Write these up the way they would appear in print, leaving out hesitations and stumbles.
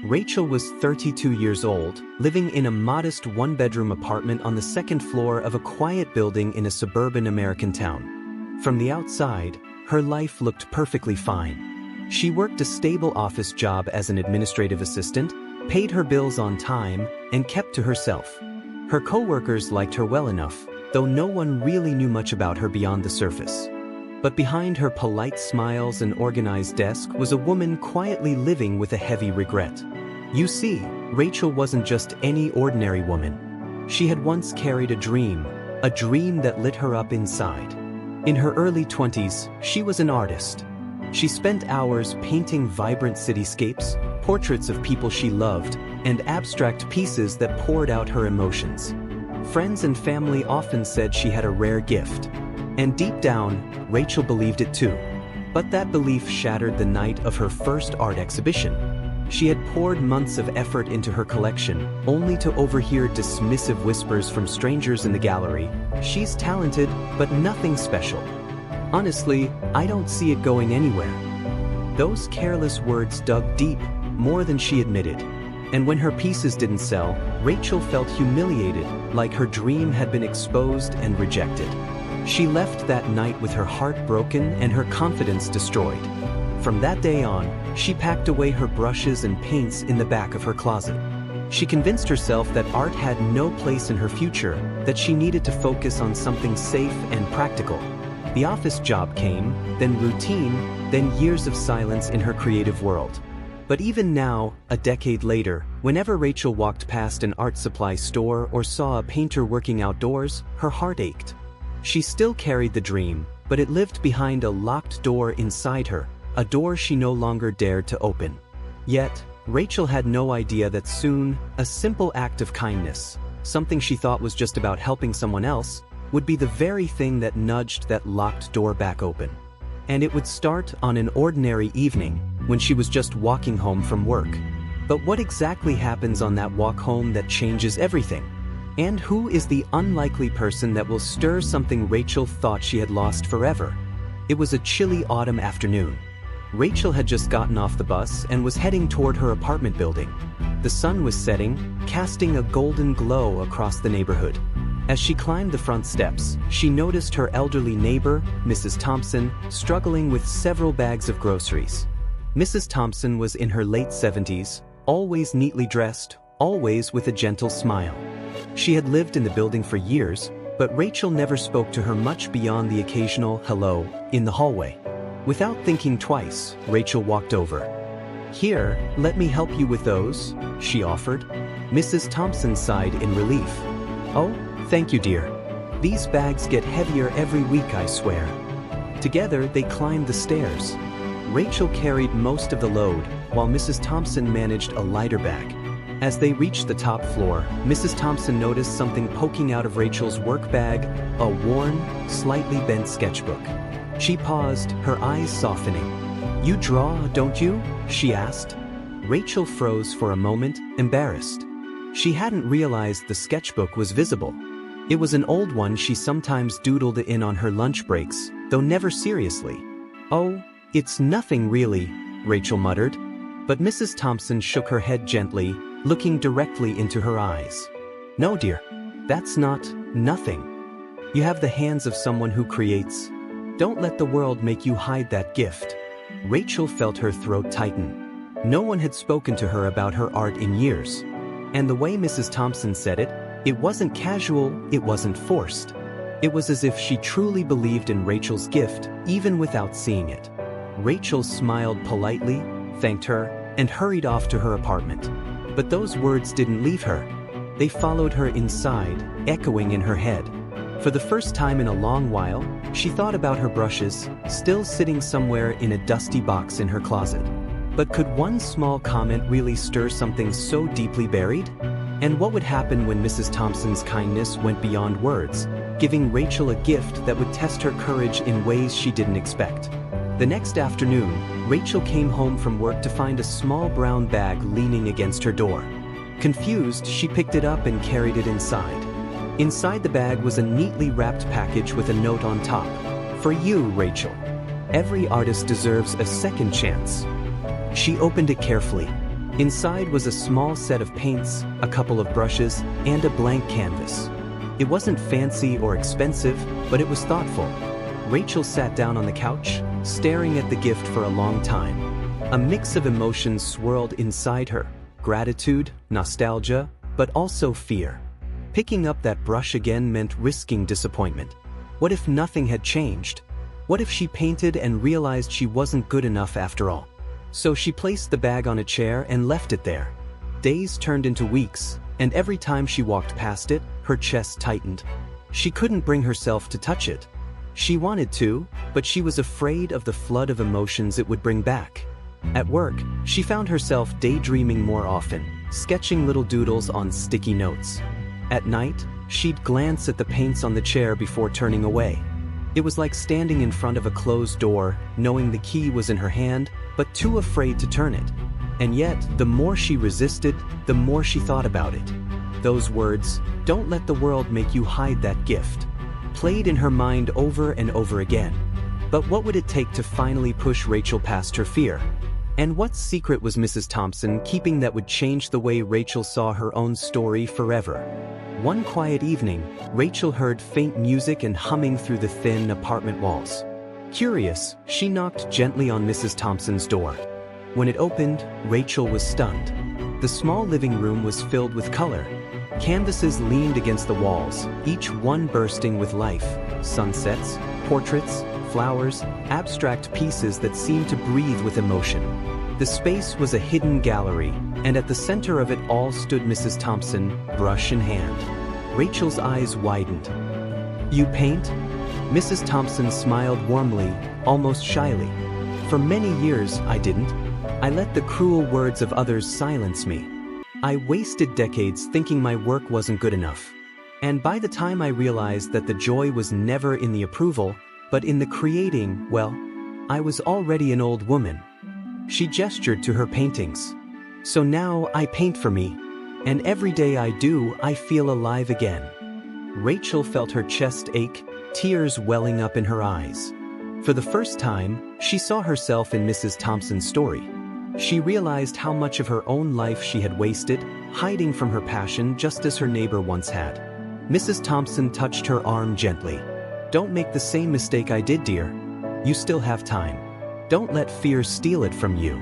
Rachel was 32 years old, living in a modest one-bedroom apartment on the second floor of a quiet building in a suburban American town. From the outside, her life looked perfectly fine. She worked a stable office job as an administrative assistant, paid her bills on time, and kept to herself. Her co-workers liked her well enough, though no one really knew much about her beyond the surface. But behind her polite smiles and organized desk was a woman quietly living with a heavy regret. You see, Rachel wasn't just any ordinary woman. She had once carried a dream that lit her up inside. In her early 20s, she was an artist. She spent hours painting vibrant cityscapes, portraits of people she loved, and abstract pieces that poured out her emotions. Friends and family often said she had a rare gift. And deep down, Rachel believed it too. But that belief shattered the night of her first art exhibition. She had poured months of effort into her collection, only to overhear dismissive whispers from strangers in the gallery. "She's talented, but nothing special. Honestly, I don't see it going anywhere." Those careless words dug deep, more than she admitted. And when her pieces didn't sell, Rachel felt humiliated, like her dream had been exposed and rejected. She left that night with her heart broken and her confidence destroyed. From that day on, she packed away her brushes and paints in the back of her closet. She convinced herself that art had no place in her future, that she needed to focus on something safe and practical. The office job came, then routine, then years of silence in her creative world. But even now, a decade later, whenever Rachel walked past an art supply store or saw a painter working outdoors, her heart ached. She still carried the dream, but it lived behind a locked door inside her, a door she no longer dared to open. Yet, Rachel had no idea that soon, a simple act of kindness, something she thought was just about helping someone else, would be the very thing that nudged that locked door back open. And it would start on an ordinary evening, when she was just walking home from work. But what exactly happens on that walk home that changes everything? And who is the unlikely person that will stir something Rachel thought she had lost forever? It was a chilly autumn afternoon. Rachel had just gotten off the bus and was heading toward her apartment building. The sun was setting, casting a golden glow across the neighborhood. As she climbed the front steps, she noticed her elderly neighbor, Mrs. Thompson, struggling with several bags of groceries. Mrs. Thompson was in her late 70s, always neatly dressed, always with a gentle smile. She had lived in the building for years, but Rachel never spoke to her much beyond the occasional hello in the hallway. Without thinking twice, Rachel walked over. "Here, let me help you with those," she offered. Mrs. Thompson sighed in relief. "Oh, thank you, dear. These bags get heavier every week, I swear." Together, they climbed the stairs. Rachel carried most of the load, while Mrs. Thompson managed a lighter bag. As they reached the top floor, Mrs. Thompson noticed something poking out of Rachel's work bag, a worn, slightly bent sketchbook. She paused, her eyes softening. "You draw, don't you?" she asked. Rachel froze for a moment, embarrassed. She hadn't realized the sketchbook was visible. It was an old one she sometimes doodled in on her lunch breaks, though never seriously. "Oh, it's nothing really," Rachel muttered. But Mrs. Thompson shook her head gently, looking directly into her eyes. "No, dear, that's not nothing. You have the hands of someone who creates. Don't let the world make you hide that gift." Rachel felt her throat tighten. No one had spoken to her about her art in years. And the way Mrs. Thompson said it, it wasn't casual, it wasn't forced. It was as if she truly believed in Rachel's gift, even without seeing it. Rachel smiled politely, thanked her, and hurried off to her apartment. But those words didn't leave her. They followed her inside, echoing in her head. For the first time in a long while, she thought about her brushes, still sitting somewhere in a dusty box in her closet. But could one small comment really stir something so deeply buried? And what would happen when Mrs. Thompson's kindness went beyond words, giving Rachel a gift that would test her courage in ways she didn't expect? The next afternoon, Rachel came home from work to find a small brown bag leaning against her door. Confused, she picked it up and carried it inside. Inside the bag was a neatly wrapped package with a note on top. "For you, Rachel. Every artist deserves a second chance." She opened it carefully. Inside was a small set of paints, a couple of brushes, and a blank canvas. It wasn't fancy or expensive, but it was thoughtful. Rachel sat down on the couch, staring at the gift for a long time. A mix of emotions swirled inside her: gratitude, nostalgia, but also fear. Picking up that brush again meant risking disappointment. What if nothing had changed? What if she painted and realized she wasn't good enough after all? So she placed the bag on a chair and left it there. Days turned into weeks, and every time she walked past it, her chest tightened. She couldn't bring herself to touch it. She wanted to, but she was afraid of the flood of emotions it would bring back. At work, she found herself daydreaming more often, sketching little doodles on sticky notes. At night, she'd glance at the paints on the chair before turning away. It was like standing in front of a closed door, knowing the key was in her hand, but too afraid to turn it. And yet, the more she resisted, the more she thought about it. Those words, "Don't let the world make you hide that gift," played in her mind over and over again. But what would it take to finally push Rachel past her fear? And what secret was Mrs. Thompson keeping that would change the way Rachel saw her own story forever? One quiet evening, Rachel heard faint music and humming through the thin apartment walls. Curious, she knocked gently on Mrs. Thompson's door. When it opened, Rachel was stunned. The small living room was filled with color. Canvases leaned against the walls, each one bursting with life: sunsets, portraits, flowers, abstract pieces that seemed to breathe with emotion. The space was a hidden gallery, and at the center of it all stood Mrs. Thompson, brush in hand. Rachel's eyes widened. "You paint?" Mrs. Thompson smiled warmly, almost shyly. "For many years, I didn't. I let the cruel words of others silence me. I wasted decades thinking my work wasn't good enough. And by the time I realized that the joy was never in the approval, but in the creating, well, I was already an old woman." She gestured to her paintings. "So now I paint for me, and every day I do, I feel alive again." Rachel felt her chest ache, tears welling up in her eyes. For the first time, she saw herself in Mrs. Thompson's story. She realized how much of her own life she had wasted, hiding from her passion just as her neighbor once had. Mrs. Thompson touched her arm gently. "Don't make the same mistake I did, dear. You still have time. Don't let fear steal it from you."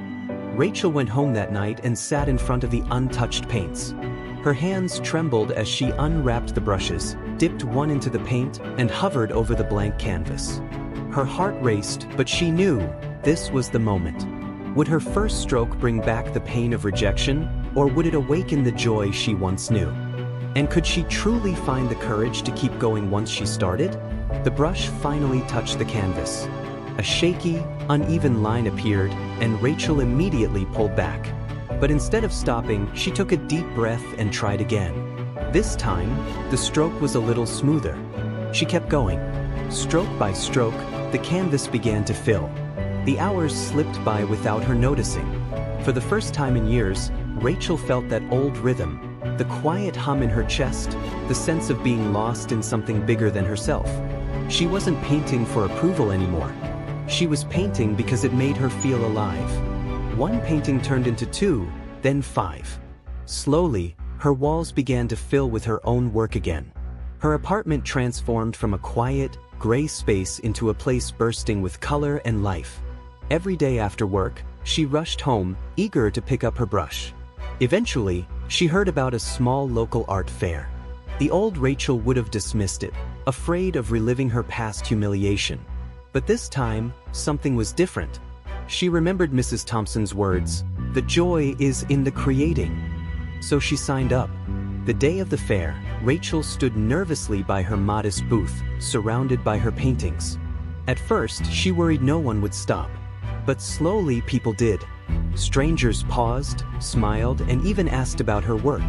Rachel went home that night and sat in front of the untouched paints. Her hands trembled as she unwrapped the brushes, dipped one into the paint, and hovered over the blank canvas. Her heart raced, but she knew this was the moment. Would her first stroke bring back the pain of rejection, or would it awaken the joy she once knew? And could she truly find the courage to keep going once she started? The brush finally touched the canvas. A shaky, uneven line appeared, and Rachel immediately pulled back. But instead of stopping, she took a deep breath and tried again. This time, the stroke was a little smoother. She kept going. Stroke by stroke, the canvas began to fill. The hours slipped by without her noticing. For the first time in years, Rachel felt that old rhythm, the quiet hum in her chest, the sense of being lost in something bigger than herself. She wasn't painting for approval anymore. She was painting because it made her feel alive. One painting turned into 2, then 5. Slowly, her walls began to fill with her own work again. Her apartment transformed from a quiet, gray space into a place bursting with color and life. Every day after work, she rushed home, eager to pick up her brush. Eventually, she heard about a small local art fair. The old Rachel would have dismissed it, afraid of reliving her past humiliation. But this time, something was different. She remembered Mrs. Thompson's words, "The joy is in the creating." So she signed up. The day of the fair, Rachel stood nervously by her modest booth, surrounded by her paintings. At first, she worried no one would stop. But slowly people did. Strangers paused, smiled, and even asked about her work.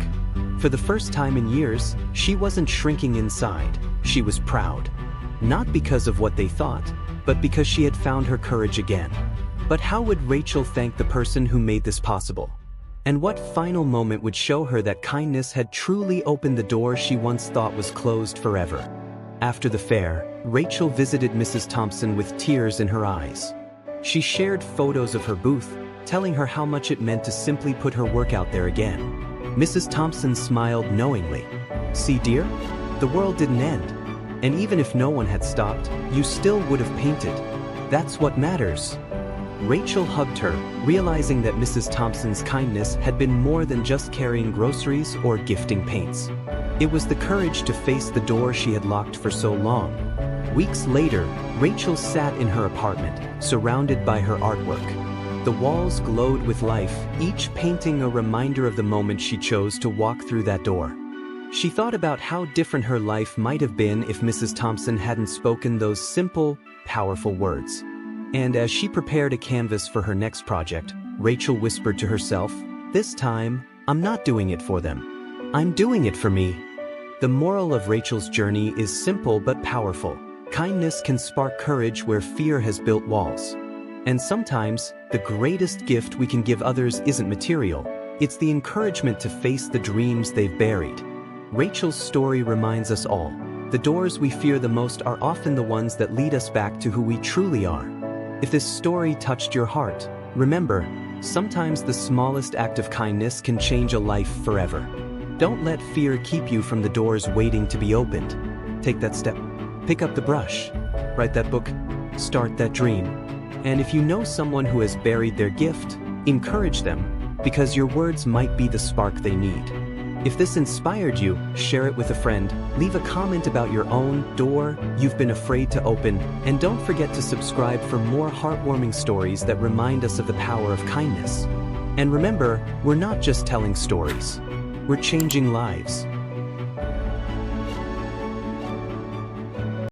For the first time in years, she wasn't shrinking inside. She was proud. Not because of what they thought, but because she had found her courage again. But how would Rachel thank the person who made this possible? And what final moment would show her that kindness had truly opened the door she once thought was closed forever? After the fair, Rachel visited Mrs. Thompson with tears in her eyes. She shared photos of her booth, telling her how much it meant to simply put her work out there again. Mrs. Thompson smiled knowingly. "See, dear? The world didn't end. And even if no one had stopped, you still would have painted. That's what matters." Rachel hugged her, realizing that Mrs. Thompson's kindness had been more than just carrying groceries or gifting paints. It was the courage to face the door she had locked for so long. Weeks later, Rachel sat in her apartment, surrounded by her artwork. The walls glowed with life, each painting a reminder of the moment she chose to walk through that door. She thought about how different her life might have been if Mrs. Thompson hadn't spoken those simple, powerful words. And as she prepared a canvas for her next project, Rachel whispered to herself, "This time, I'm not doing it for them. I'm doing it for me." The moral of Rachel's journey is simple but powerful. Kindness can spark courage where fear has built walls. And sometimes, the greatest gift we can give others isn't material. It's the encouragement to face the dreams they've buried. Rachel's story reminds us all, the doors we fear the most are often the ones that lead us back to who we truly are. If this story touched your heart, remember, sometimes the smallest act of kindness can change a life forever. Don't let fear keep you from the doors waiting to be opened. Take that step. Pick up the brush. Write that book. Start that dream. And if you know someone who has buried their gift, encourage them, because your words might be the spark they need. If this inspired you, share it with a friend, leave a comment about your own door you've been afraid to open, and don't forget to subscribe for more heartwarming stories that remind us of the power of kindness. And remember, we're not just telling stories. We're changing lives.